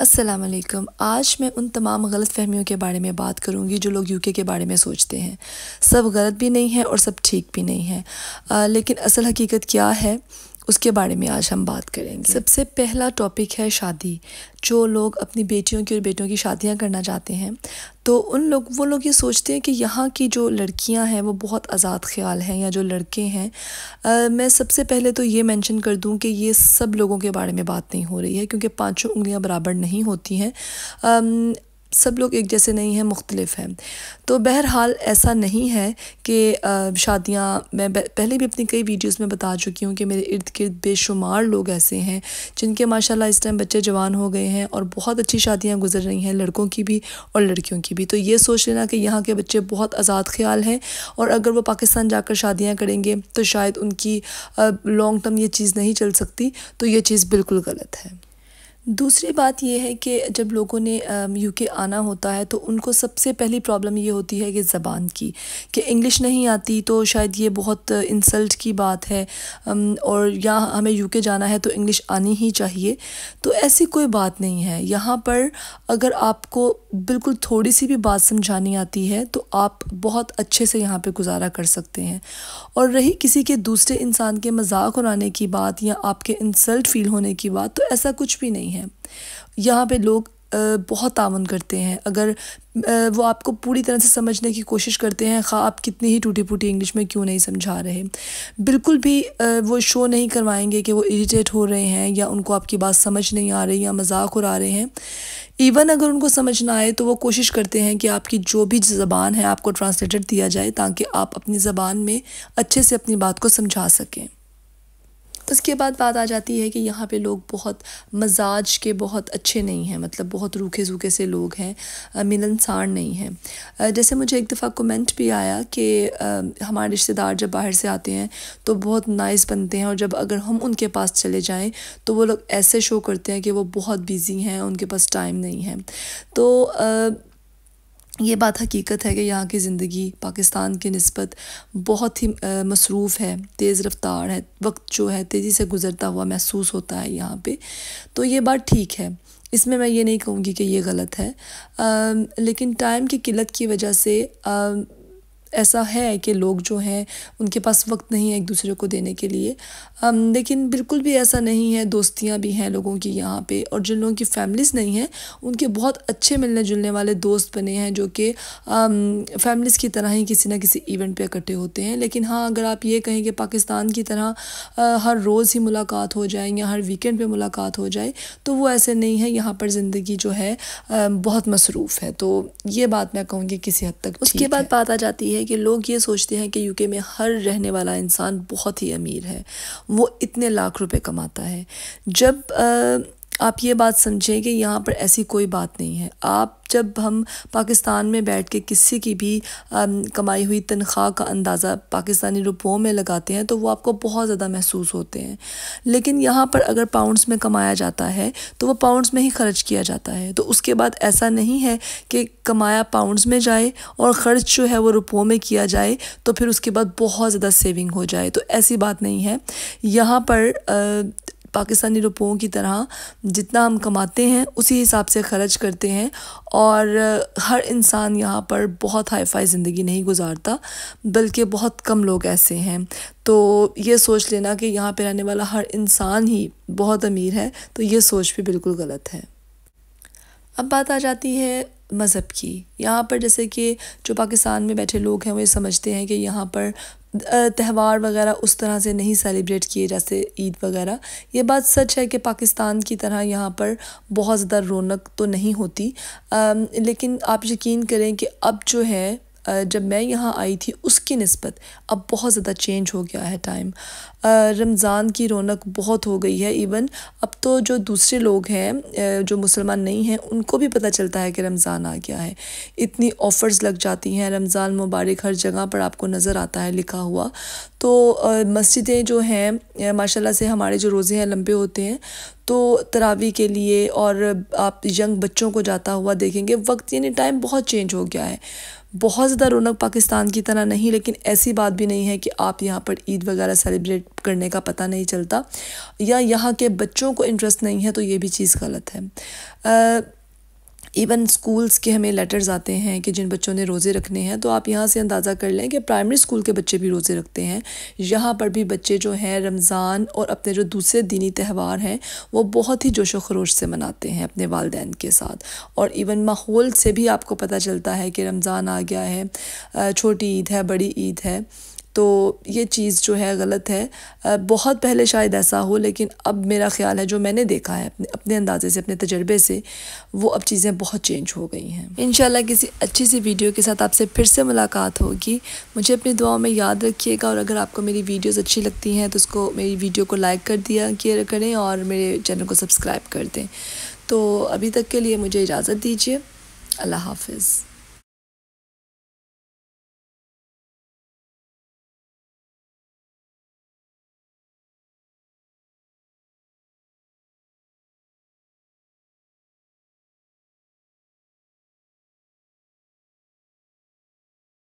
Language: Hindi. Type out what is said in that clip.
अस्सलाम वालेकुम। आज मैं उन तमाम गलतफ़हमियों के बारे में बात करूँगी जो लोग यूके के बारे में सोचते हैं। सब गलत भी नहीं है और सब ठीक भी नहीं है, लेकिन असल हकीकत क्या है उसके बारे में आज हम बात करेंगे। सबसे पहला टॉपिक है शादी। जो लोग अपनी बेटियों की और बेटों की शादियां करना चाहते हैं तो वो लोग ये सोचते हैं कि यहाँ की जो लड़कियां हैं वो बहुत आज़ाद ख्याल हैं, या जो लड़के हैं। मैं सबसे पहले तो ये मेंशन कर दूं कि ये सब लोगों के बारे में बात नहीं हो रही है, क्योंकि पांचों उंगलियां बराबर नहीं होती हैं। सब लोग एक जैसे नहीं हैं, मुख्तलिफ हैं। तो बहरहाल ऐसा नहीं है कि शादियां, मैं पहले भी अपनी कई वीडियोस में बता चुकी हूँ कि मेरे इर्द गिर्द बेशुमार लोग ऐसे हैं जिनके माशाल्लाह इस टाइम बच्चे जवान हो गए हैं और बहुत अच्छी शादियां गुजर रही हैं, लड़कों की भी और लड़कियों की भी। तो ये सोच लेना कि यहाँ के बच्चे बहुत आज़ाद ख्याल हैं और अगर वो पाकिस्तान जाकर शादियाँ करेंगे तो शायद उनकी लॉन्ग टर्म ये चीज़ नहीं चल सकती, तो ये चीज़ बिल्कुल गलत है। दूसरी बात यह है कि जब लोगों ने यूके आना होता है तो उनको सबसे पहली प्रॉब्लम ये होती है कि ज़बान की, कि इंग्लिश नहीं आती, तो शायद ये बहुत इंसल्ट की बात है। और यहाँ हमें यूके जाना है तो इंग्लिश आनी ही चाहिए, तो ऐसी कोई बात नहीं है। यहाँ पर अगर आपको बिल्कुल थोड़ी सी भी बात समझानी आती है तो आप बहुत अच्छे से यहाँ पे गुजारा कर सकते हैं। और रही किसी के दूसरे इंसान के मजाक उड़ाने की बात या आपके इंसल्ट फील होने की बात, तो ऐसा कुछ भी नहीं है। यहाँ पे लोग बहुत तावन करते हैं। अगर वो आपको पूरी तरह से समझने की कोशिश करते हैं, खा आप कितनी ही टूटी फूटी इंग्लिश में क्यों नहीं समझा रहे, बिल्कुल भी वो शो नहीं करवाएंगे कि वो इरिटेट हो रहे हैं या उनको आपकी बात समझ नहीं आ रही या मजाक उड़ा रहे हैं। इवन अगर उनको समझ ना आए तो वो कोशिश करते हैं कि आपकी जो भी ज़बान है आपको ट्रांसलेटेड दिया जाए ताकि आप अपनी ज़बान में अच्छे से अपनी बात को समझा सकें। उसके बाद बात आ जाती है कि यहाँ पे लोग बहुत मजाज के बहुत अच्छे नहीं हैं, मतलब बहुत रूखे सूखे से लोग हैं, मिलनसार नहीं हैं। जैसे मुझे एक दफ़ा कमेंट भी आया कि हमारे रिश्तेदार जब बाहर से आते हैं तो बहुत नाइस बनते हैं और जब अगर हम उनके पास चले जाएं तो वो लोग ऐसे शो करते हैं कि वो बहुत बिज़ी हैं, उनके पास टाइम नहीं है। तो ये बात हकीकत है कि यहाँ की ज़िंदगी पाकिस्तान की निस्बत बहुत ही मसरूफ़ है, तेज़ रफ्तार है, वक्त जो है तेज़ी से गुज़रता हुआ महसूस होता है यहाँ पे। तो ये बात ठीक है, इसमें मैं ये नहीं कहूँगी कि ये गलत है, लेकिन टाइम की किल्लत की वजह से ऐसा है कि लोग जो हैं उनके पास वक्त नहीं है एक दूसरे को देने के लिए। लेकिन बिल्कुल भी ऐसा नहीं है, दोस्तियां भी हैं लोगों की यहाँ पे, और जिन लोगों की फैमिलीज़ नहीं हैं उनके बहुत अच्छे मिलने जुलने वाले दोस्त बने हैं जो कि फैमिलीज़ की तरह ही किसी न किसी इवेंट पे इकट्ठे होते हैं। लेकिन हाँ, अगर आप ये कहें कि पाकिस्तान की तरह हर रोज़ ही मुलाकात हो जाए या हर वीकेंड पे मुलाकात हो जाए, तो वो ऐसे नहीं है। यहाँ पर ज़िंदगी जो है बहुत मसरूफ़ है, तो ये बात मैं कहूँगी किसी हद तक। उसके बाद बात आ जाती है कि लोग ये सोचते हैं कि यूके में हर रहने वाला इंसान बहुत ही अमीर है, वो इतने लाख रुपए कमाता है। जब आप ये बात समझें कि यहाँ पर ऐसी कोई बात नहीं है। जब हम पाकिस्तान में बैठ के किसी की भी कमाई हुई तनख्वाह का अंदाज़ा पाकिस्तानी रुपयों में लगाते हैं तो वो आपको बहुत ज़्यादा महसूस होते हैं। लेकिन यहाँ पर अगर पाउंड्स में कमाया जाता है तो वो पाउंड्स में ही खर्च किया जाता है। तो उसके बाद ऐसा नहीं है कि कमाया पाउंड्स में जाए और ख़र्च जो है वो रुपयों में किया जाए तो फिर उसके बाद बहुत ज़्यादा सेविंग हो जाए, तो ऐसी बात नहीं है। यहाँ पर पाकिस्तानी रुपयों की तरह जितना हम कमाते हैं उसी हिसाब से ख़र्च करते हैं, और हर इंसान यहाँ पर बहुत हाई फाई ज़िंदगी नहीं गुजारता, बल्कि बहुत कम लोग ऐसे हैं। तो ये सोच लेना कि यहाँ पे रहने वाला हर इंसान ही बहुत अमीर है, तो ये सोच भी बिल्कुल गलत है। अब बात आ जाती है मज़हब की। यहाँ पर जैसे कि जो पाकिस्तान में बैठे लोग हैं वो ये समझते हैं कि यहाँ पर त्यौहार वगैरह उस तरह से नहीं सेलिब्रेट किए जैसे ईद वगैरह। ये बात सच है कि पाकिस्तान की तरह यहाँ पर बहुत ज़्यादा रौनक तो नहीं होती, लेकिन आप यकीन करें कि अब जो है जब मैं यहाँ आई थी उसकी निस्बत अब बहुत ज़्यादा चेंज हो गया है टाइम। रमज़ान की रौनक बहुत हो गई है। इवन अब तो जो दूसरे लोग हैं जो मुसलमान नहीं हैं उनको भी पता चलता है कि रमज़ान आ गया है। इतनी ऑफ़र्स लग जाती हैं, रमज़ान मुबारक हर जगह पर आपको नज़र आता है लिखा हुआ। तो मस्जिदें जो हैं माशाल्लाह से हमारे जो रोज़े हैं लंबे होते हैं, तो तरावी के लिए, और आप यंग बच्चों को जाता हुआ देखेंगे। वक्त यानी टाइम बहुत चेंज हो गया है, बहुत ज़्यादा रौनक पाकिस्तान की तरह नहीं, लेकिन ऐसी बात भी नहीं है कि आप यहाँ पर ईद वगैरह सेलिब्रेट करने का पता नहीं चलता या यहाँ के बच्चों को इंटरेस्ट नहीं है, तो ये भी चीज़ गलत है। इवन स्कूल्स के हमें लेटर्स आते हैं कि जिन बच्चों ने रोज़े रखने हैं, तो आप यहाँ से अंदाज़ा कर लें कि प्राइमरी स्कूल के बच्चे भी रोज़े रखते हैं। यहाँ पर भी बच्चे जो हैं रमज़ान और अपने जो दूसरे दीनी त्यौहार हैं वो बहुत ही जोश व खरोश से मनाते हैं अपने वालिदैन के साथ। और इवन माहौल से भी आपको पता चलता है कि रमज़ान आ गया है, छोटी ईद है, बड़ी ईद है। तो ये चीज़ जो है गलत है। बहुत पहले शायद ऐसा हो, लेकिन अब मेरा ख़्याल है, जो मैंने देखा है अपने अंदाज़े से, अपने तजर्बे से, वो अब चीज़ें बहुत चेंज हो गई हैं। इंशाल्लाह किसी अच्छी सी वीडियो के साथ आपसे फिर से मुलाकात होगी। मुझे अपनी दुआओं में याद रखिएगा, और अगर आपको मेरी वीडियोस अच्छी लगती हैं तो उसको, मेरी वीडियो को लाइक किया करें और मेरे चैनल को सब्सक्राइब कर दें। तो अभी तक के लिए मुझे इजाज़त दीजिए। अल्लाह हाफ़िज़।